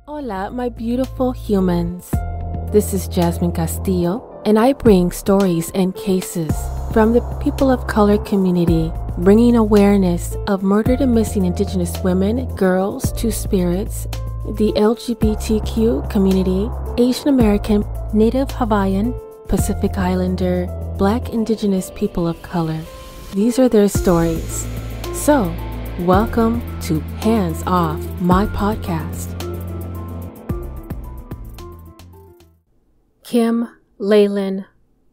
Hola, my beautiful humans. This is Jasmine Castillo, and I bring stories and cases from the people of color community, bringing awareness of murdered and missing Indigenous women, girls, two-spirits, the LGBTQ community, Asian American, Native Hawaiian, Pacific Islander, Black Indigenous people of color. These are their stories. So, welcome to Hands Off, my podcast. Kim, Layleen,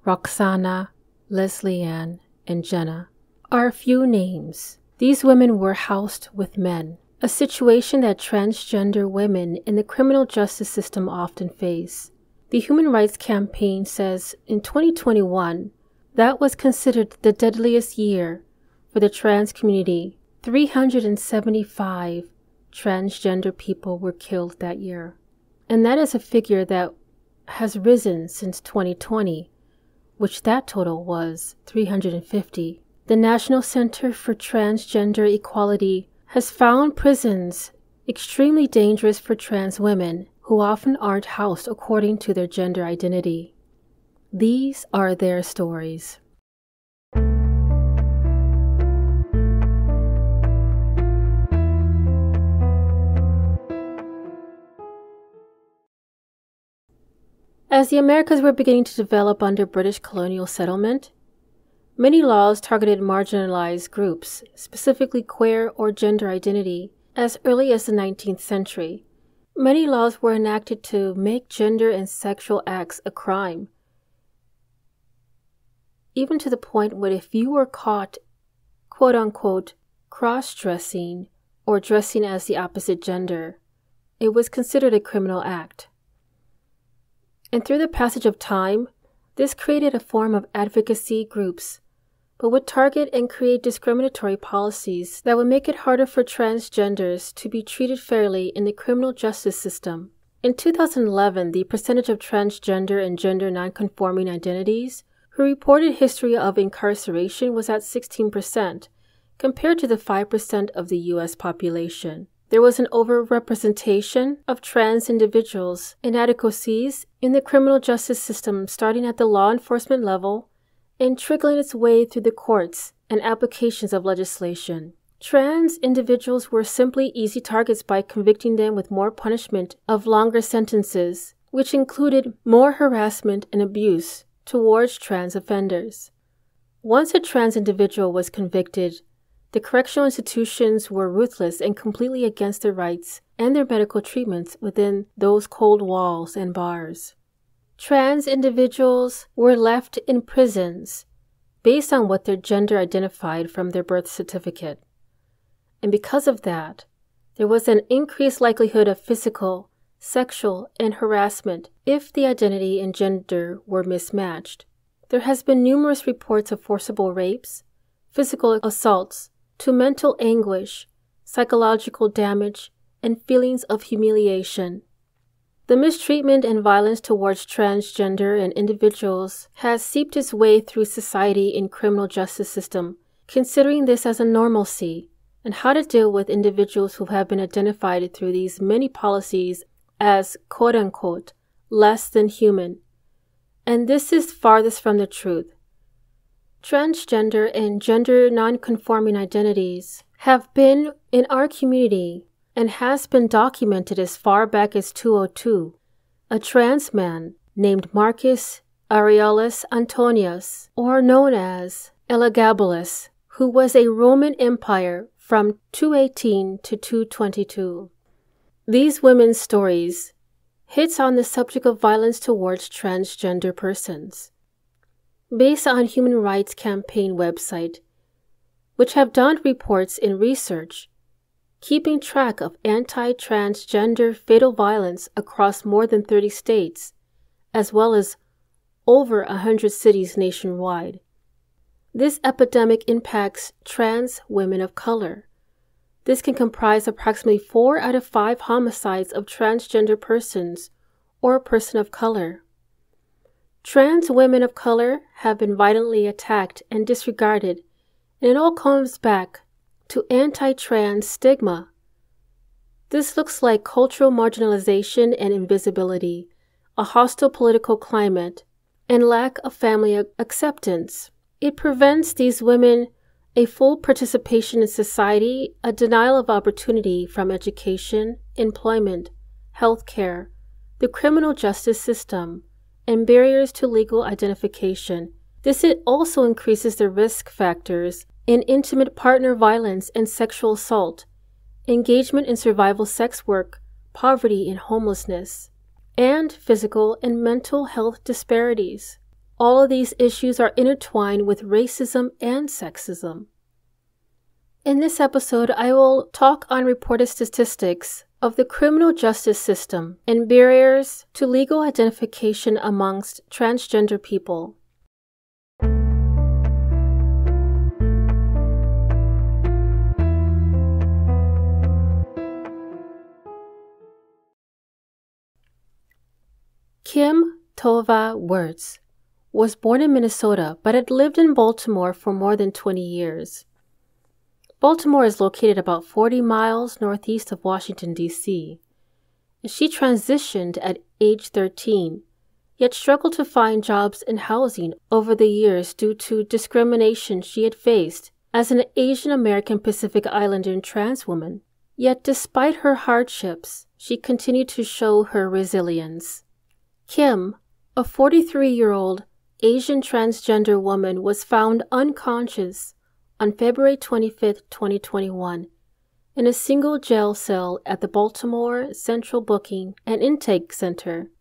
Roxsana, LeslieAnn, and Jenna are a few names. These women were housed with men, a situation that transgender women in the criminal justice system often face. The Human Rights Campaign says in 2021, that was considered the deadliest year for the trans community. 375 transgender people were killed that year. And that is a figure that has risen since 2020, which that total was 350. The National Center for Transgender Equality has found prisons extremely dangerous for trans women who often aren't housed according to their gender identity. These are their stories. As the Americas were beginning to develop under British colonial settlement, many laws targeted marginalized groups, specifically queer or gender identity, as early as the 19th century. Many laws were enacted to make gender and sexual acts a crime, even to the point where if you were caught, quote-unquote, cross-dressing or dressing as the opposite gender, it was considered a criminal act. And through the passage of time, this created a form of advocacy groups, but would target and create discriminatory policies that would make it harder for transgenders to be treated fairly in the criminal justice system. In 2011, the percentage of transgender and gender nonconforming identities who reported history of incarceration was at 16%, compared to the 5% of the U.S. population. There was an overrepresentation of trans individuals, inadequacies in the criminal justice system starting at the law enforcement level and trickling its way through the courts and applications of legislation. Trans individuals were simply easy targets by convicting them with more punishment of longer sentences, which included more harassment and abuse towards trans offenders. Once a trans individual was convicted, the correctional institutions were ruthless and completely against their rights and their medical treatments within those cold walls and bars. Trans individuals were left in prisons based on what their gender identified from their birth certificate. And because of that, there was an increased likelihood of physical, sexual, and harassment if the identity and gender were mismatched. There has been numerous reports of forcible rapes, physical assaults, to mental anguish, psychological damage, and feelings of humiliation. The mistreatment and violence towards transgender and individuals has seeped its way through society in criminal justice system, considering this as a normalcy, and how to deal with individuals who have been identified through these many policies as quote-unquote less than human. And this is farthest from the truth. Transgender and gender non-conforming identities have been in our community and has been documented as far back as 2002. A trans man named Marcus Aurelius Antonius, or known as Elagabalus, who was a Roman Empire from 218 to 222. These women's stories hits on the subject of violence towards transgender persons. Based on Human Rights Campaign website, which have done reports and research, keeping track of anti-transgender fatal violence across more than 30 states, as well as over 100 cities nationwide. This epidemic impacts trans women of color. This can comprise approximately 4 out of 5 homicides of transgender persons or a person of color. Trans women of color have been violently attacked and disregarded, and it all comes back to anti-trans stigma. This looks like cultural marginalization and invisibility, a hostile political climate, and lack of family acceptance. It prevents these women a full participation in society, a denial of opportunity from education, employment, healthcare, the criminal justice system, and barriers to legal identification. This also increases the risk factors in intimate partner violence and sexual assault, engagement in survival sex work, poverty and homelessness, and physical and mental health disparities. All of these issues are intertwined with racism and sexism. In this episode, I will talk on reported statistics of the criminal justice system and barriers to legal identification amongst transgender people. Kim Tova Wirtz was born in Minnesota but had lived in Baltimore for more than 20 years. Baltimore is located about 40 miles northeast of Washington, D.C. She transitioned at age 13, yet struggled to find jobs and housing over the years due to discrimination she had faced as an Asian American Pacific Islander and trans woman. Yet despite her hardships, she continued to show her resilience. Kim, a 43-year-old Asian transgender woman, was found unconscious on February 25, 2021, in a single jail cell at the Baltimore Central Booking and Intake Center.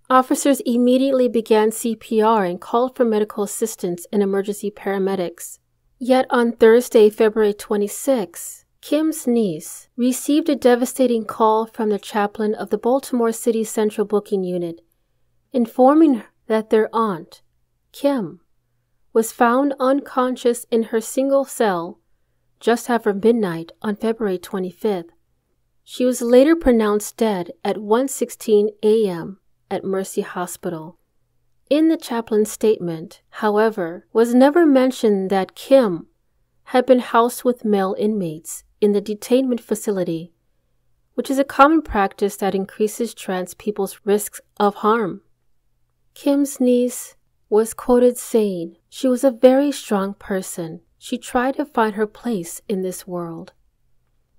Officers immediately began CPR and called for medical assistance and emergency paramedics. Yet on Thursday, February 26, Kim's niece received a devastating call from the chaplain of the Baltimore City Central Booking Unit, informing her that their aunt, Kim, was found unconscious in her single cell just after midnight on February 25th. She was later pronounced dead at 1:16 a.m. at Mercy Hospital. In the chaplain's statement, however, was never mentioned that Kim had been housed with male inmates in the detainment facility, which is a common practice that increases trans people's risks of harm. Kim's niece was quoted saying, "She was a very strong person. She tried to find her place in this world."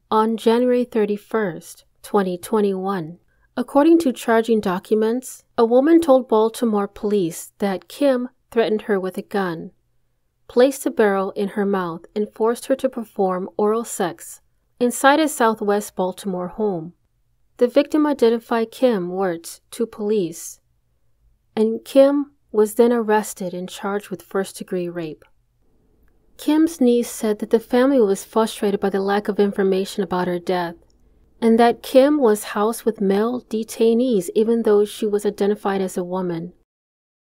On January 31st, 2021, according to charging documents, a woman told Baltimore police that Kim threatened her with a gun, placed a barrel in her mouth, and forced her to perform oral sex inside a Southwest Baltimore home. The victim identified Kim Wirtz to police, and Kim was then arrested and charged with first-degree rape. Kim's niece said that the family was frustrated by the lack of information about her death, and that Kim was housed with male detainees even though she was identified as a woman.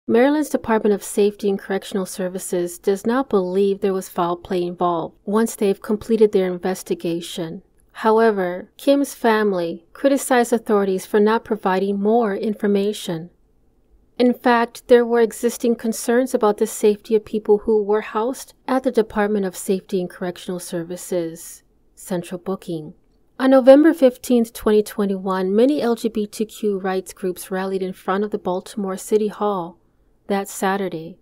Maryland's Department of Safety and Correctional Services does not believe there was foul play involved once they've completed their investigation. However, Kim's family criticized authorities for not providing more information. In fact, there were existing concerns about the safety of people who were housed at the Department of Safety and Correctional Services Central Booking. On November 15, 2021, many LGBTQ rights groups rallied in front of the Baltimore City Hall that Saturday,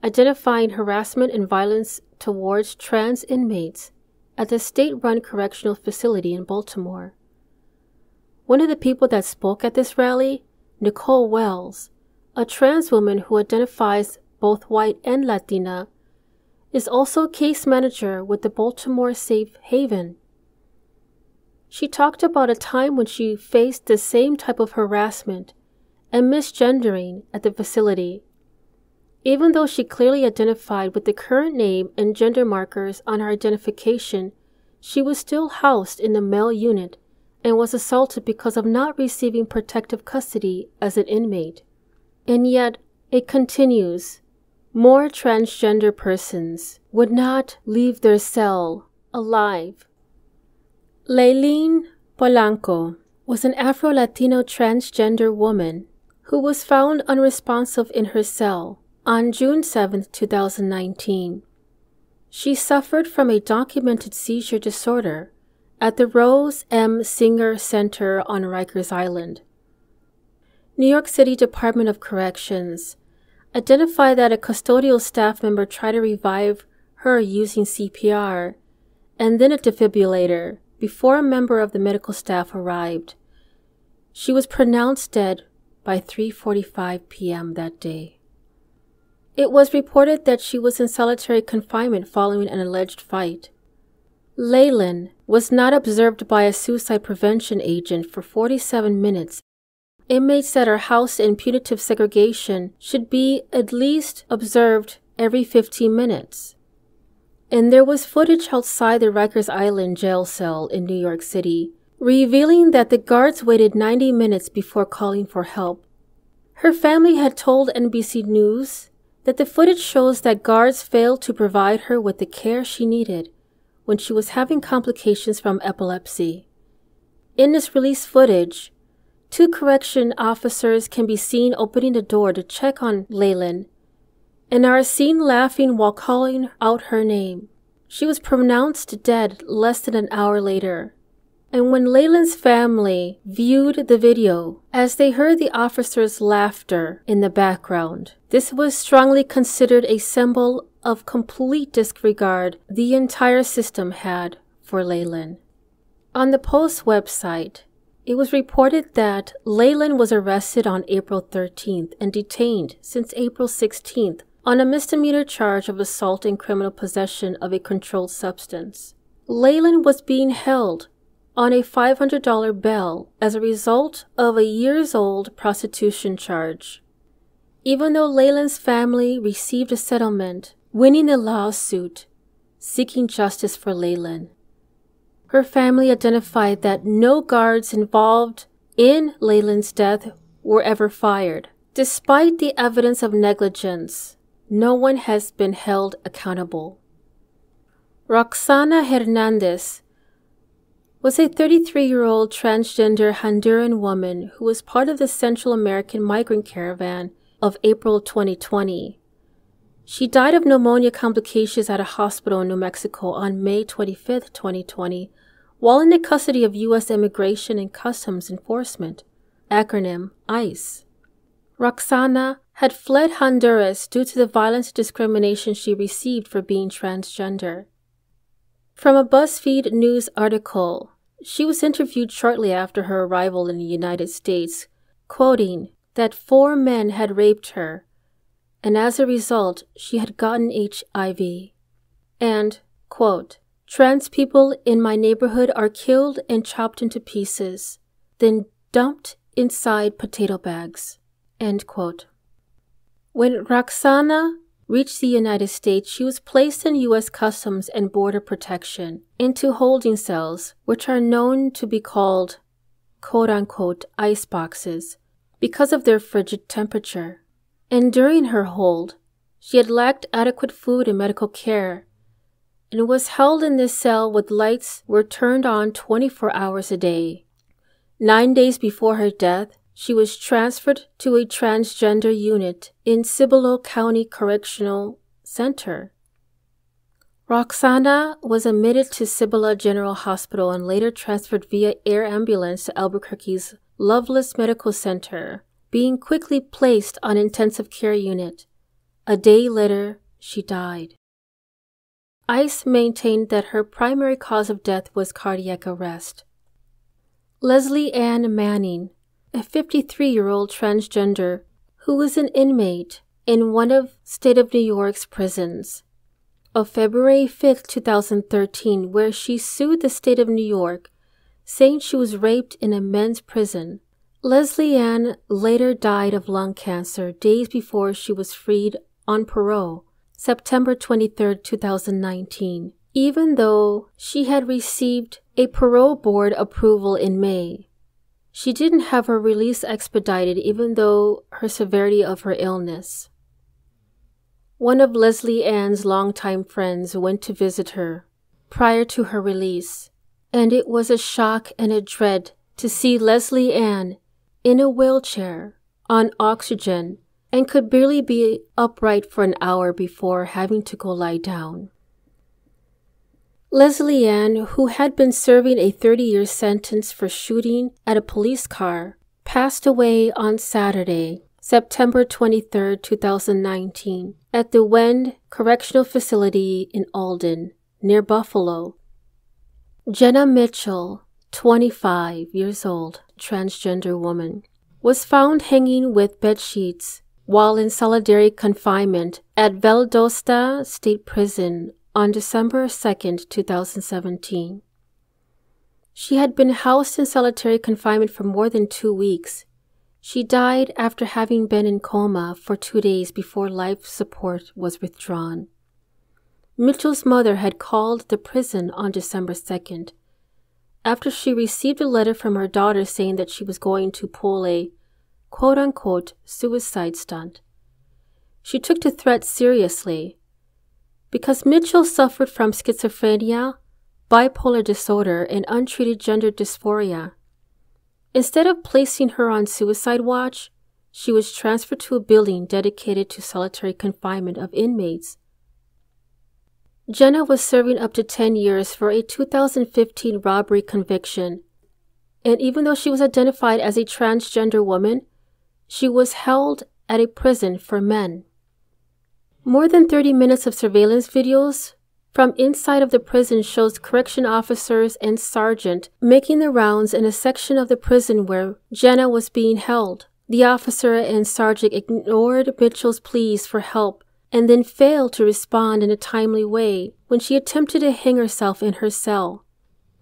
identifying harassment and violence towards trans inmates at the state-run correctional facility in Baltimore. One of the people that spoke at this rally, Nicole Wells, a trans woman who identifies both white and Latina, is also a case manager with the Baltimore Safe Haven. She talked about a time when she faced the same type of harassment and misgendering at the facility. Even though she clearly identified with the current name and gender markers on her identification, she was still housed in the male unit and was assaulted because of not receiving protective custody as an inmate. And yet, it continues. More transgender persons would not leave their cell alive. Layleen Polanco was an Afro-Latino transgender woman who was found unresponsive in her cell on June 7, 2019. She suffered from a documented seizure disorder at the Rose M. Singer Center on Rikers Island. New York City Department of Corrections identified that a custodial staff member tried to revive her using CPR and then a defibrillator before a member of the medical staff arrived. She was pronounced dead by 3:45 p.m. that day. It was reported that she was in solitary confinement following an alleged fight. Layleen was not observed by a suicide prevention agent for 47 minutes. Inmates that are housed in punitive segregation should be at least observed every 15 minutes. And there was footage outside the Rikers Island jail cell in New York City, revealing that the guards waited 90 minutes before calling for help. Her family had told NBC News that the footage shows that guards failed to provide her with the care she needed when she was having complications from epilepsy. In this released footage, 2 correction officers can be seen opening the door to check on Layleen and are seen laughing while calling out her name. She was pronounced dead less than an hour later. And when Layleen's family viewed the video, as they heard the officers' laughter in the background, this was strongly considered a symbol of complete disregard the entire system had for Layleen. On the Post website, it was reported that Layleen was arrested on April 13th and detained since April 16th on a misdemeanor charge of assault and criminal possession of a controlled substance. Layleen was being held on a $500 bail as a result of a years-old prostitution charge. Even though Layleen's family received a settlement, winning a lawsuit seeking justice for Layleen, her family identified that no guards involved in Layleen's death were ever fired. Despite the evidence of negligence, no one has been held accountable. Roxsana Hernandez was a 33-year-old transgender Honduran woman who was part of the Central American migrant caravan of April 2020. She died of pneumonia complications at a hospital in New Mexico on May 25, 2020, while in the custody of U.S. Immigration and Customs Enforcement, acronym ICE. Roxsana had fled Honduras due to the violence and discrimination she received for being transgender. From a BuzzFeed News article, she was interviewed shortly after her arrival in the United States, quoting that 4 men had raped her, and as a result, she had gotten HIV. And, quote, "Trans people in my neighborhood are killed and chopped into pieces, then dumped inside potato bags." End quote. When Roxsana reached the United States, she was placed in U.S. Customs and Border Protection into holding cells, which are known to be called, quote-unquote, ice boxes, because of their frigid temperature. And during her hold, she had lacked adequate food and medical care, and was held in this cell with lights were turned on 24 hours a day. 9 days before her death, she was transferred to a transgender unit in Cibolo County Correctional Center. Roxsana was admitted to Cibola General Hospital and later transferred via air ambulance to Albuquerque's Loveless Medical Center, being quickly placed on intensive care unit. A day later, she died. ICE maintained that her primary cause of death was cardiac arrest. LeslieAnn Manning, a 53-year-old transgender who was an inmate in one of State of New York's prisons, of February 5, 2013, where she sued the State of New York, saying she was raped in a men's prison. LeslieAnn later died of lung cancer days before she was freed on parole, September 23, 2019, even though she had received a parole board approval in May. She didn't have her release expedited even though her severity of her illness. One of LeslieAnn's longtime friends went to visit her prior to her release, and it was a shock and a dread to see LeslieAnn in a wheelchair, on oxygen, and could barely be upright for an hour before having to go lie down. LeslieAnn, who had been serving a 30-year sentence for shooting at a police car, passed away on Saturday, September 23, 2019, at the Wend Correctional Facility in Alden, near Buffalo. Jenna Mitchell, 25 years old, transgender woman, was found hanging with bedsheets while in solitary confinement at Valdosta State Prison on December 2, 2017. She had been housed in solitary confinement for more than 2 weeks. She died after having been in coma for 2 days before life support was withdrawn. Mitchell's mother had called the prison on December 2nd after she received a letter from her daughter saying that she was going to pull a quote-unquote suicide stunt. She took the threat seriously because Mitchell suffered from schizophrenia, bipolar disorder, and untreated gender dysphoria. Instead of placing her on suicide watch, she was transferred to a building dedicated to solitary confinement of inmates. Jenna was serving up to 10 years for a 2015 robbery conviction, and even though she was identified as a transgender woman, she was held at a prison for men. More than 30 minutes of surveillance videos from inside of the prison shows correction officers and sergeant making the rounds in a section of the prison where Jenna was being held. The officer and sergeant ignored Mitchell's pleas for help and then failed to respond in a timely way when she attempted to hang herself in her cell.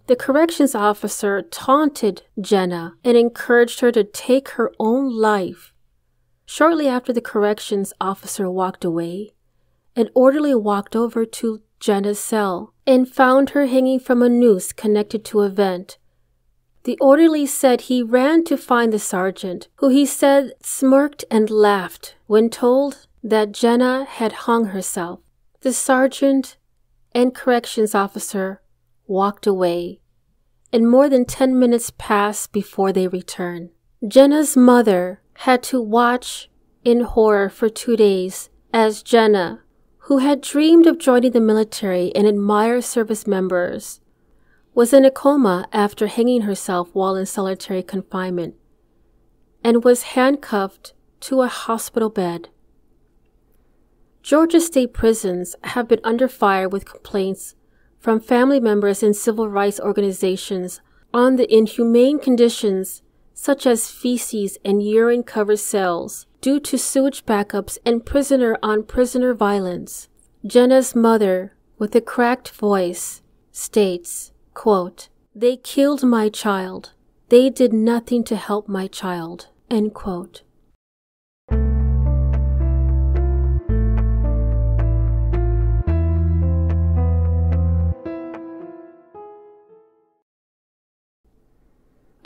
The corrections officer taunted Jenna and encouraged her to take her own life. Shortly after the corrections officer walked away, an orderly walked over to Jenna's cell and found her hanging from a noose connected to a vent. The orderly said he ran to find the sergeant, who he said smirked and laughed when told that Jenna had hung herself. The sergeant and corrections officer walked away, and more than 10 minutes passed before they returned. Jenna's mother had to watch in horror for 2 days as Jenna, who had dreamed of joining the military and admired service members, was in a coma after hanging herself while in solitary confinement and was handcuffed to a hospital bed. Georgia state prisons have been under fire with complaints from family members and civil rights organizations on the inhumane conditions such as feces and urine-covered cells due to sewage backups and prisoner-on-prisoner violence. Jenna's mother, with a cracked voice, states, quote, "They killed my child. They did nothing to help my child," end quote.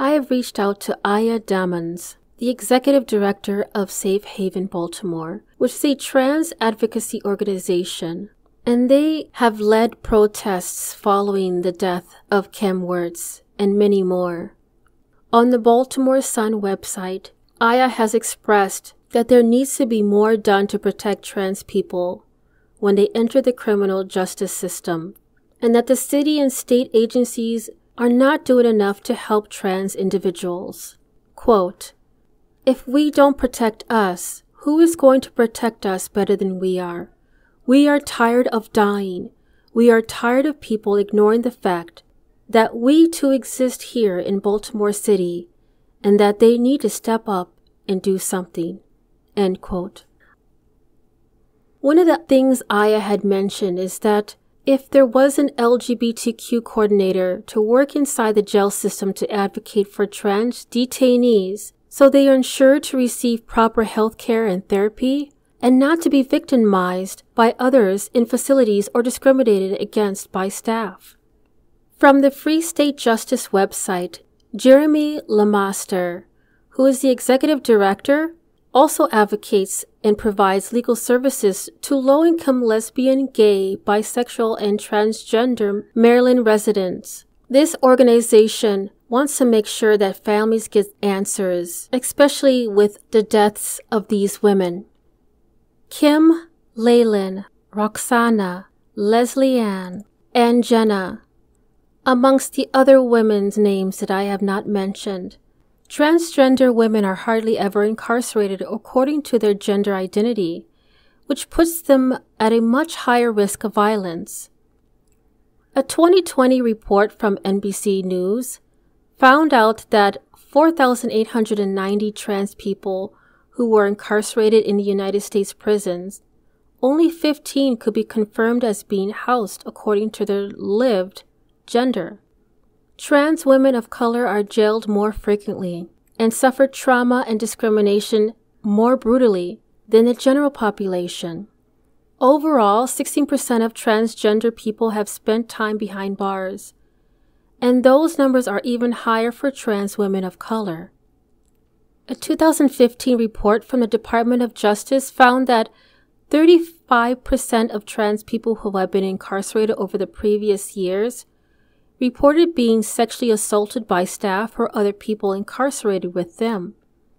I have reached out to Aya Damans, the executive director of Safe Haven Baltimore, which is a trans advocacy organization, and they have led protests following the death of Kim Wirtz and many more. On the Baltimore Sun website, Aya has expressed that there needs to be more done to protect trans people when they enter the criminal justice system, and that the city and state agencies are not doing enough to help trans individuals. Quote, "If we don't protect us, who is going to protect us better than we are? We are tired of dying. We are tired of people ignoring the fact that we too exist here in Baltimore City and that they need to step up and do something." End quote. One of the things Aya had mentioned is that if there was an LGBTQ coordinator to work inside the jail system to advocate for trans detainees so they are ensured to receive proper health care and therapy and not to be victimized by others in facilities or discriminated against by staff. From the Free State Justice website, Jeremy Lamaster, who is the executive director, also advocates and provides legal services to low-income lesbian, gay, bisexual, and transgender Maryland residents. This organization wants to make sure that families get answers, especially with the deaths of these women. Kim, Layleen, Roxsana, LeslieAnn, and Jenna, amongst the other women's names that I have not mentioned. Transgender women are hardly ever incarcerated according to their gender identity, which puts them at a much higher risk of violence. A 2020 report from NBC News found out that 4,890 trans people who were incarcerated in the United States prisons, only 15 could be confirmed as being housed according to their lived gender. Trans women of color are jailed more frequently and suffer trauma and discrimination more brutally than the general population. Overall, 16% of transgender people have spent time behind bars, and those numbers are even higher for trans women of color. A 2015 report from the Department of Justice found that 35% of trans people who have been incarcerated over the previous years reported being sexually assaulted by staff or other people incarcerated with them.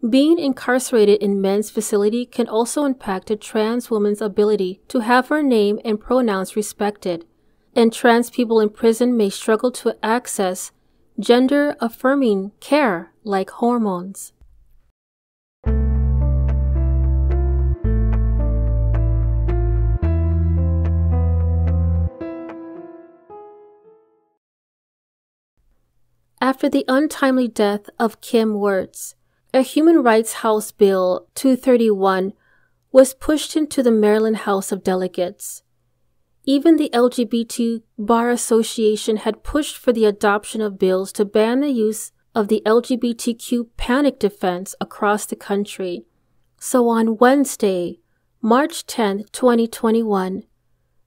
Being incarcerated in men's facility can also impact a trans woman's ability to have her name and pronouns respected, and trans people in prison may struggle to access gender-affirming care like hormones. After the untimely death of Kim Wirtz, a Human Rights House Bill 231 was pushed into the Maryland House of Delegates. Even the LGBT Bar Association had pushed for the adoption of bills to ban the use of the LGBTQ panic defense across the country. So on Wednesday, March 10, 2021,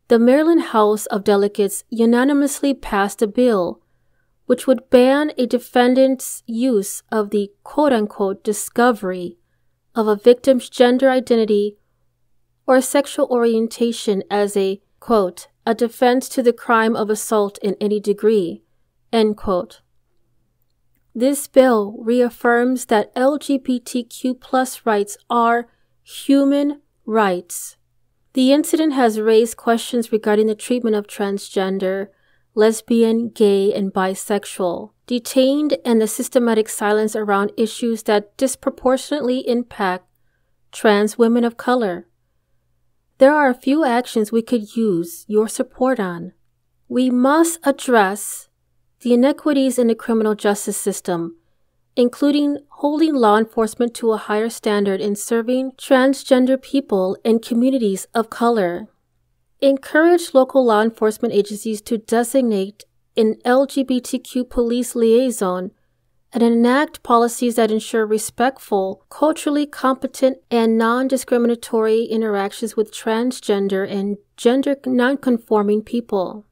the Maryland House of Delegates unanimously passed a bill which would ban a defendant's use of the quote-unquote discovery of a victim's gender identity or sexual orientation as a, quote, a defense to the crime of assault in any degree, end quote. This bill reaffirms that LGBTQ+ rights are human rights. The incident has raised questions regarding the treatment of transgender, lesbian, gay, and bisexual, detained, and the systematic silence around issues that disproportionately impact trans women of color. There are a few actions we could use your support on. We must address the inequities in the criminal justice system, including holding law enforcement to a higher standard in serving transgender people and communities of color. Encourage local law enforcement agencies to designate an LGBTQ police liaison and enact policies that ensure respectful, culturally competent, and non-discriminatory interactions with transgender and gender non-conforming people.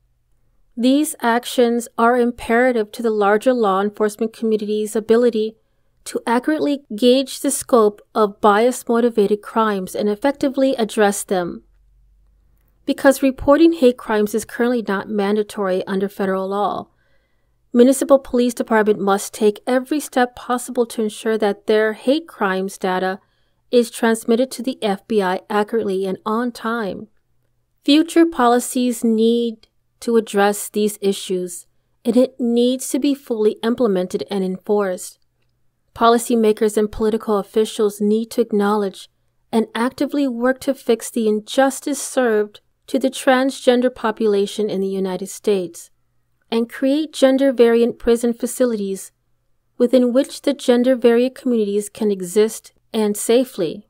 These actions are imperative to the larger law enforcement community's ability to accurately gauge the scope of bias-motivated crimes and effectively address them. Because reporting hate crimes is currently not mandatory under federal law, municipal police department must take every step possible to ensure that their hate crimes data is transmitted to the FBI accurately and on time. Future policies need to address these issues, and it needs to be fully implemented and enforced. Policymakers and political officials need to acknowledge and actively work to fix the injustice served to the transgender population in the United States, and create gender-variant prison facilities within which the gender-variant communities can exist and safely.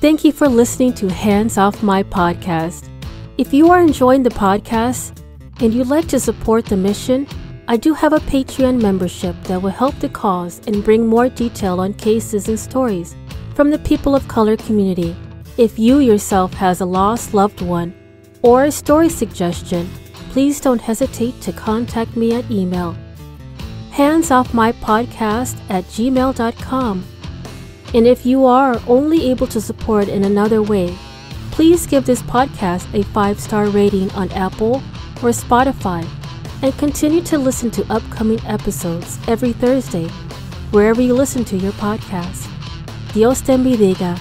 Thank you for listening to Hands Off My Podcast. If you are enjoying the podcast and you'd like to support the mission, I do have a Patreon membership that will help the cause and bring more detail on cases and stories from the people of color community. If you yourself has a lost loved one or a story suggestion, please don't hesitate to contact me at email handsoffmypodcast@gmail.com. And if you are only able to support in another way, please give this podcast a 5-star rating on Apple or Spotify and continue to listen to upcoming episodes every Thursday, wherever you listen to your podcast. Dios te bendiga.